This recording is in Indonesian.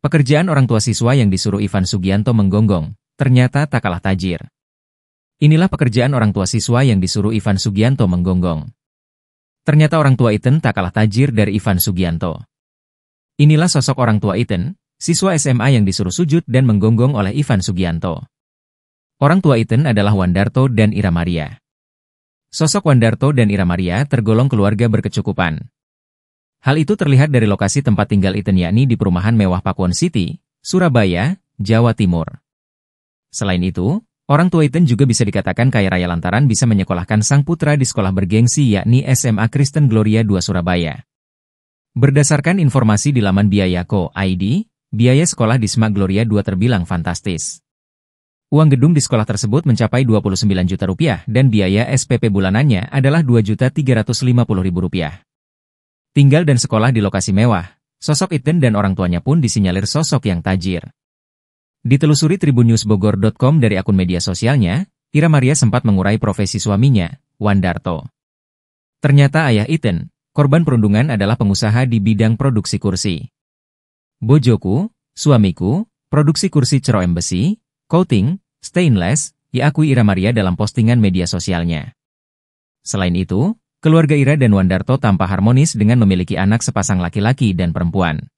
Pekerjaan orang tua siswa yang disuruh Ivan Sugianto menggonggong, ternyata tak kalah tajir. Inilah pekerjaan orang tua siswa yang disuruh Ivan Sugianto menggonggong. Ternyata orang tua Ethan tak kalah tajir dari Ivan Sugianto. Inilah sosok orang tua Ethan, siswa SMA yang disuruh sujud dan menggonggong oleh Ivan Sugianto. Orang tua Ethan adalah Wandarto dan Ira Maria. Sosok Wandarto dan Ira Maria tergolong keluarga berkecukupan. Hal itu terlihat dari lokasi tempat tinggal Ethan yakni di perumahan mewah Pakuwon City, Surabaya, Jawa Timur. Selain itu, orang tua Ethan juga bisa dikatakan kaya raya lantaran bisa menyekolahkan sang putra di sekolah bergengsi yakni SMA Kristen Gloria II Surabaya. Berdasarkan informasi di laman biaya.co.id, biaya sekolah di SMA Gloria II terbilang fantastis. Uang gedung di sekolah tersebut mencapai Rp29 juta dan biaya SPP bulanannya adalah Rp2.350.000. Tinggal dan sekolah di lokasi mewah, sosok Ethan dan orang tuanya pun disinyalir sosok yang tajir. Ditelusuri tribunnewsbogor.com dari akun media sosialnya, Ira Maria sempat mengurai profesi suaminya, Wandarto. Ternyata ayah Ethan, korban perundungan adalah pengusaha di bidang produksi kursi. Bojoku, suamiku, produksi kursi ceroem besi, coating, stainless, diakui Ira Maria dalam postingan media sosialnya. Selain itu, keluarga Ira dan Wandarto tampak harmonis dengan memiliki anak sepasang laki-laki dan perempuan.